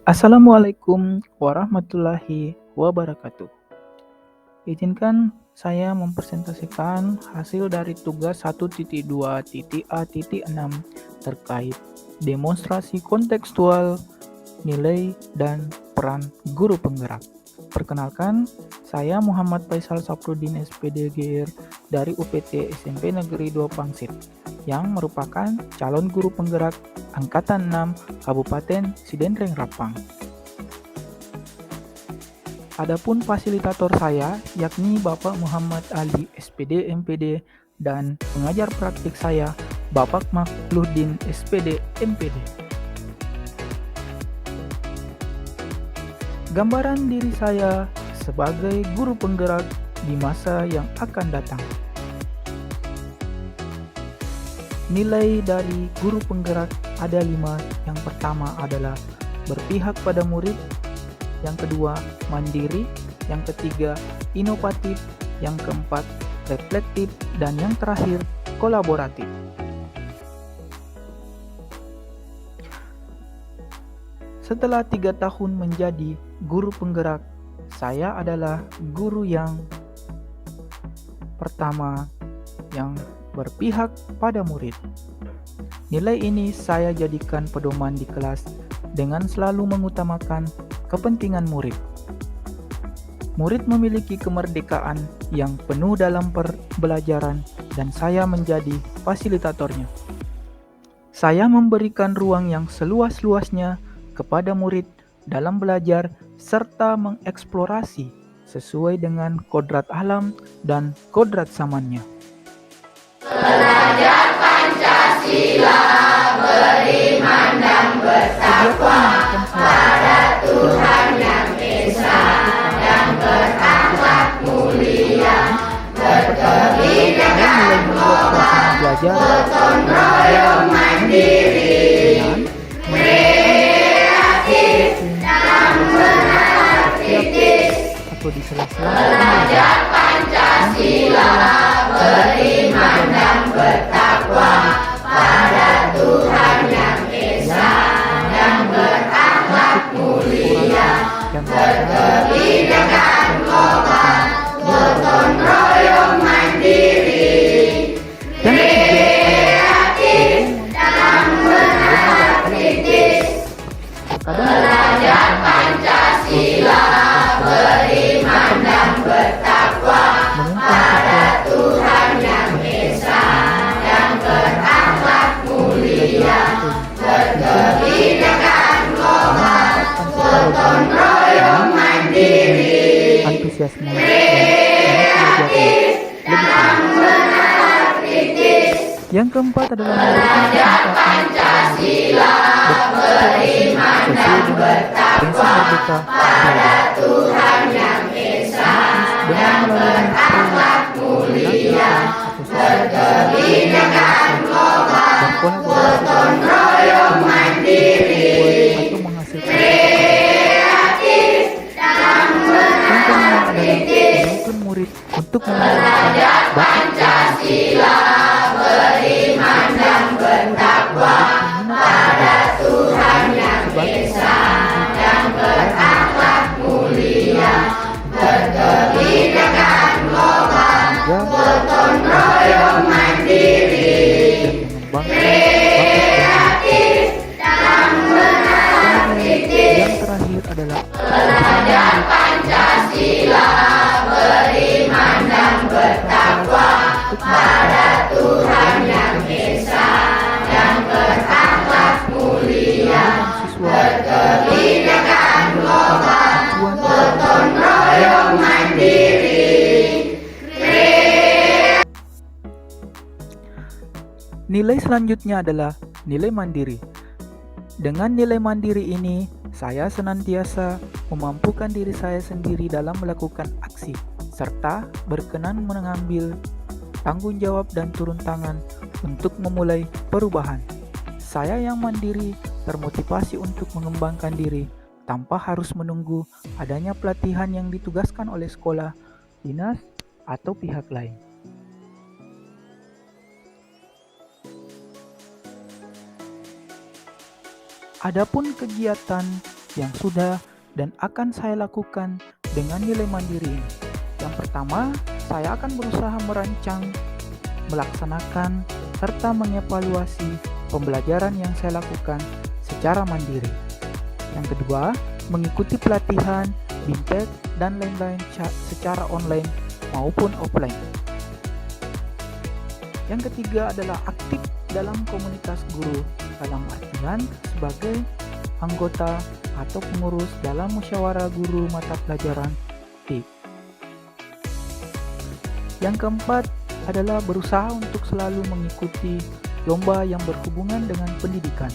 Assalamualaikum warahmatullahi wabarakatuh. Izinkan saya mempresentasikan hasil dari tugas 1.2.A.6 terkait demonstrasi kontekstual, nilai, dan peran guru penggerak. Perkenalkan, saya Muhammad Faisal Saprudin SPD GR dari UPT SMP Negeri 2 Pangsit yang merupakan calon guru penggerak Angkatan 6 Kabupaten Sidenreng Rapang. Adapun fasilitator saya yakni Bapak Muhammad Ali SPD MPD dan pengajar praktik saya Bapak Makhludin SPD MPD. Gambaran diri saya sebagai guru penggerak di masa yang akan datang. Nilai dari guru penggerak ada 5. Yang pertama adalah berpihak pada murid, yang kedua mandiri, yang ketiga inovatif, yang keempat reflektif, dan yang terakhir kolaboratif. Setelah 3 tahun menjadi guru penggerak, saya adalah guru yang pertama yang berpihak pada murid. Nilai ini saya jadikan pedoman di kelas dengan selalu mengutamakan kepentingan murid. Murid memiliki kemerdekaan yang penuh dalam pembelajaran dan saya menjadi fasilitatornya. Saya memberikan ruang yang seluas-luasnya kepada murid dalam belajar serta mengeksplorasi sesuai dengan kodrat alam dan kodrat zamannya. Belajar Pancasila, beriman dan bertakwa pada Tuhan Yang Esa dan berakhlak mulia, berkebinekaan global, gotong royong mandiri, kreatif dan benar kritis. Belajar Pancasila, beriman dan bertakwa pada Tuhan Yang Esa dan berakhlak mulia, berkebinekaan global, gotong royong mandiri, kreatif dan benar kritis. Belajar Pancasila, beriman dan bertakwa pada Tuhan Yang Esa dan berakhlak mulia, berkebinekaan global, gotong royong mandiri, Antusiasme kreatif dan benar kritis. Yang keempat adalah Belajar Pancasila, beriman dan bertakwa pada Tuhan Yang Esa dan berakhlak mulia, berkebinekaan global, gotong royong mandiri, kreatif dan benar kritis. murid untuk Belajar Pancasila, beriman dan bertakwa pada Tuhan Yang Esa dan berakhlak mulia, berkebinekaan global, gotong royong mandiri, kreatif dan benar kritis. Yang terakhir adalah Belajar Pancasila, beriman dan bertakwa pada Tuhan Yang Esa dan berakhlak mulia, berkebinekaan global, gotong royong mandiri. Nilai selanjutnya adalah nilai mandiri. Dengan nilai mandiri ini, saya senantiasa memampukan diri saya sendiri dalam melakukan aksi, serta berkenan mengambil tanggung jawab dan turun tangan untuk memulai perubahan. Saya yang mandiri termotivasi untuk mengembangkan diri tanpa harus menunggu adanya pelatihan yang ditugaskan oleh sekolah, dinas, atau pihak lain. Adapun kegiatan yang sudah dan akan saya lakukan dengan nilai mandiri ini. Yang pertama, saya akan berusaha merancang, melaksanakan, serta mengevaluasi pembelajaran yang saya lakukan secara mandiri. Yang kedua, mengikuti pelatihan, BIMTEK, dan lain-lain secara online maupun offline. Yang ketiga adalah aktif dalam komunitas guru, dalam artian sebagai anggota atau pengurus dalam musyawarah guru mata pelajaran TIP. Yang keempat adalah berusaha untuk selalu mengikuti lomba yang berhubungan dengan pendidikan.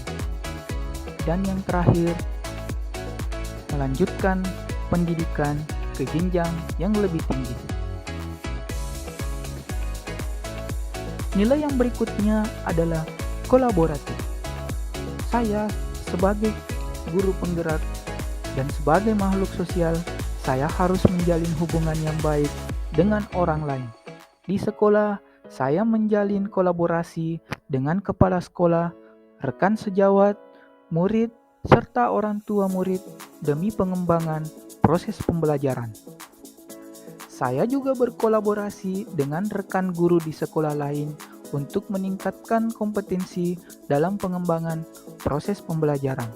Dan yang terakhir, melanjutkan pendidikan ke jenjang yang lebih tinggi. Nilai yang berikutnya adalah kolaboratif. Saya sebagai guru penggerak dan sebagai makhluk sosial, saya harus menjalin hubungan yang baik dengan orang lain. Di sekolah, saya menjalin kolaborasi dengan kepala sekolah, rekan sejawat, murid, serta orang tua murid demi pengembangan proses pembelajaran. Saya juga berkolaborasi dengan rekan guru di sekolah lain untuk meningkatkan kompetensi dalam pengembangan proses pembelajaran.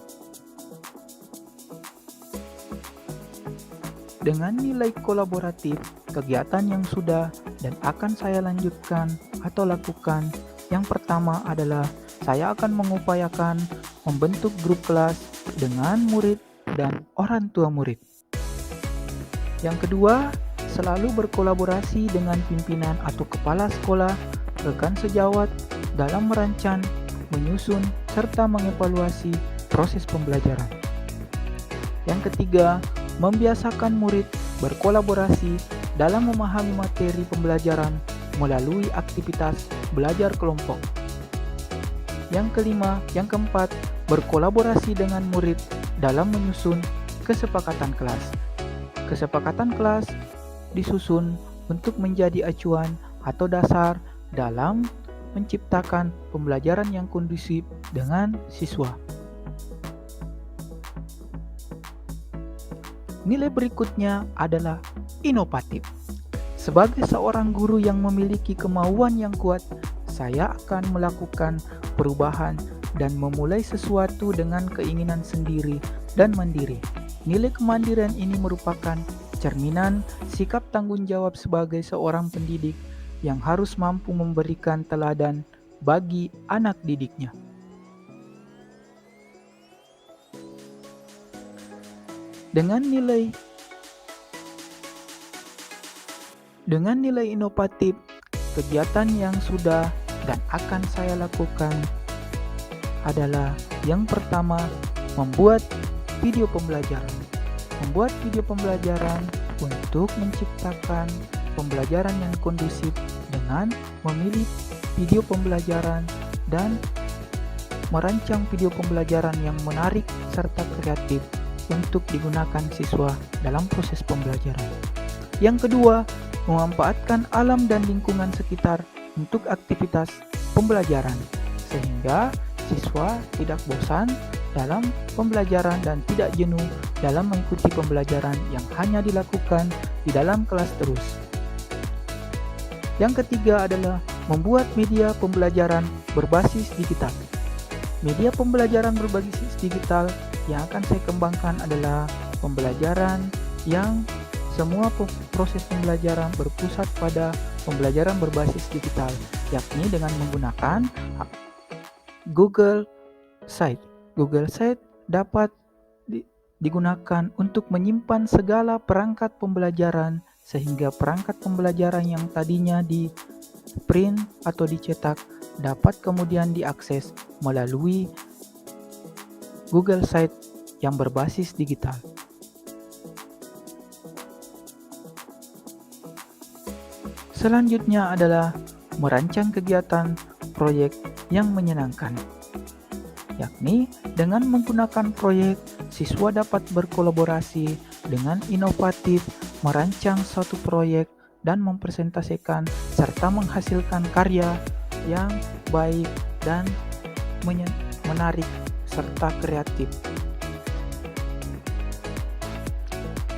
Dengan nilai kolaboratif, kegiatan yang sudah dan akan saya lanjutkan atau lakukan, yang pertama adalah saya akan mengupayakan membentuk grup kelas dengan murid dan orang tua murid. Yang kedua, selalu berkolaborasi dengan pimpinan atau kepala sekolah, rekan sejawat dalam merancang, menyusun, serta mengevaluasi proses pembelajaran. Yang ketiga, membiasakan murid berkolaborasi dalam memahami materi pembelajaran melalui aktivitas belajar kelompok. Yang keempat, berkolaborasi dengan murid dalam menyusun kesepakatan kelas. Kesepakatan kelas disusun untuk menjadi acuan atau dasar dalam menciptakan pembelajaran yang kondusif dengan siswa. Nilai berikutnya adalah inovatif. Sebagai seorang guru yang memiliki kemauan yang kuat, saya akan melakukan perubahan dan memulai sesuatu dengan keinginan sendiri dan mandiri. Nilai kemandirian ini merupakan cerminan sikap tanggung jawab sebagai seorang pendidik yang harus mampu memberikan teladan bagi anak didiknya. Dengan nilai inovatif, kegiatan yang sudah dan akan saya lakukan adalah yang pertama, membuat video pembelajaran. Membuat video pembelajaran untuk menciptakan pembelajaran yang kondusif dengan memilih video pembelajaran dan merancang video pembelajaran yang menarik serta kreatif untuk digunakan siswa dalam proses pembelajaran. Yang kedua, memanfaatkan alam dan lingkungan sekitar untuk aktivitas pembelajaran sehingga siswa tidak bosan dalam pembelajaran dan tidak jenuh dalam mengikuti pembelajaran yang hanya dilakukan di dalam kelas terus. Yang ketiga adalah membuat media pembelajaran berbasis digital. Media pembelajaran berbasis digital yang akan saya kembangkan adalah pembelajaran yang semua proses pembelajaran berpusat pada pembelajaran berbasis digital, yakni dengan menggunakan Google Site. Google Site dapat digunakan untuk menyimpan segala perangkat pembelajaran sehingga perangkat pembelajaran yang tadinya di print atau dicetak dapat kemudian diakses melalui Google Site yang berbasis digital. Selanjutnya adalah merancang kegiatan proyek yang menyenangkan, yakni dengan menggunakan proyek, siswa dapat berkolaborasi dengan inovatif, merancang suatu proyek dan mempresentasikan serta menghasilkan karya yang baik dan menarik serta kreatif.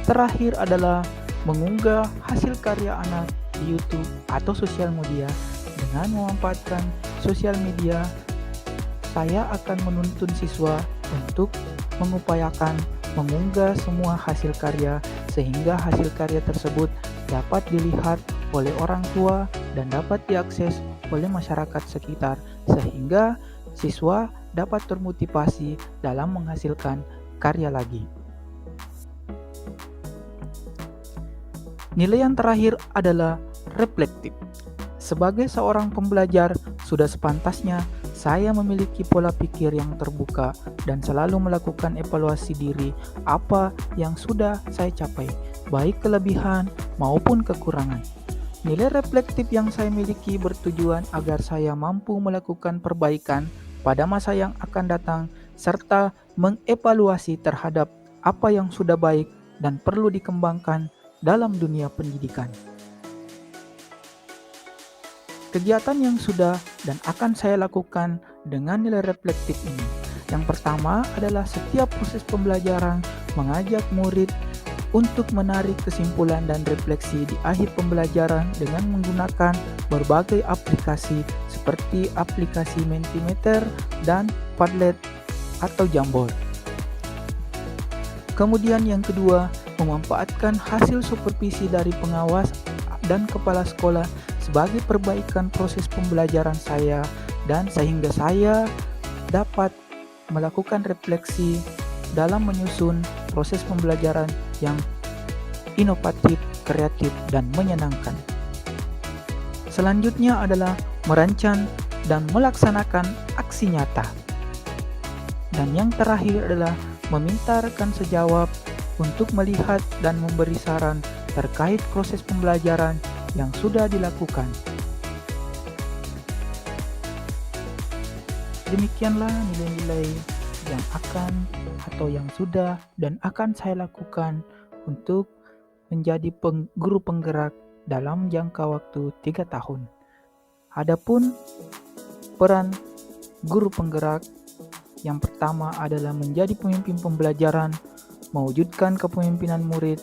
terakhir adalah mengunggah hasil karya anak di YouTube atau sosial media. Dengan memanfaatkan sosial media, saya akan menuntun siswa untuk mengupayakan mengunggah semua hasil karya sehingga hasil karya tersebut dapat dilihat oleh orang tua dan dapat diakses oleh masyarakat sekitar sehingga siswa dapat termotivasi dalam menghasilkan karya lagi. Nilai yang terakhir adalah reflektif. Sebagai seorang pembelajar, sudah sepantasnya saya memiliki pola pikir yang terbuka dan selalu melakukan evaluasi diri apa yang sudah saya capai, baik kelebihan maupun kekurangan. Nilai reflektif yang saya miliki bertujuan agar saya mampu melakukan perbaikan pada masa yang akan datang serta mengevaluasi terhadap apa yang sudah baik dan perlu dikembangkan dalam dunia pendidikan. Kegiatan yang sudah dan akan saya lakukan dengan nilai reflektif ini. Yang pertama adalah setiap proses pembelajaran mengajak murid untuk menarik kesimpulan dan refleksi di akhir pembelajaran dengan menggunakan berbagai aplikasi seperti aplikasi Mentimeter dan Padlet atau Jamboard. Kemudian yang kedua, memanfaatkan hasil supervisi dari pengawas dan kepala sekolah sebagai perbaikan proses pembelajaran saya dan sehingga saya dapat melakukan refleksi dalam menyusun proses pembelajaran yang inovatif, kreatif, dan menyenangkan. Selanjutnya adalah merancang dan melaksanakan aksi nyata. Dan yang terakhir adalah meminta rekan sejawat untuk melihat dan memberi saran terkait proses pembelajaran yang sudah dilakukan. Demikianlah nilai-nilai yang akan atau yang sudah dan akan saya lakukan untuk menjadi guru penggerak dalam jangka waktu 3 tahun. Adapun peran guru penggerak yang pertama adalah menjadi pemimpin pembelajaran, mewujudkan kepemimpinan murid,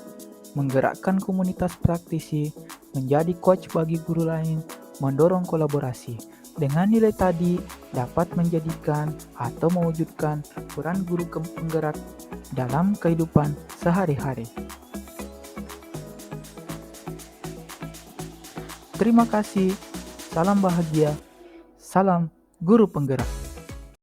menggerakkan komunitas praktisi, menjadi coach bagi guru lain, mendorong kolaborasi. Dengan nilai tadi dapat menjadikan atau mewujudkan peran guru penggerak dalam kehidupan sehari-hari. Terima kasih, salam bahagia, salam guru penggerak.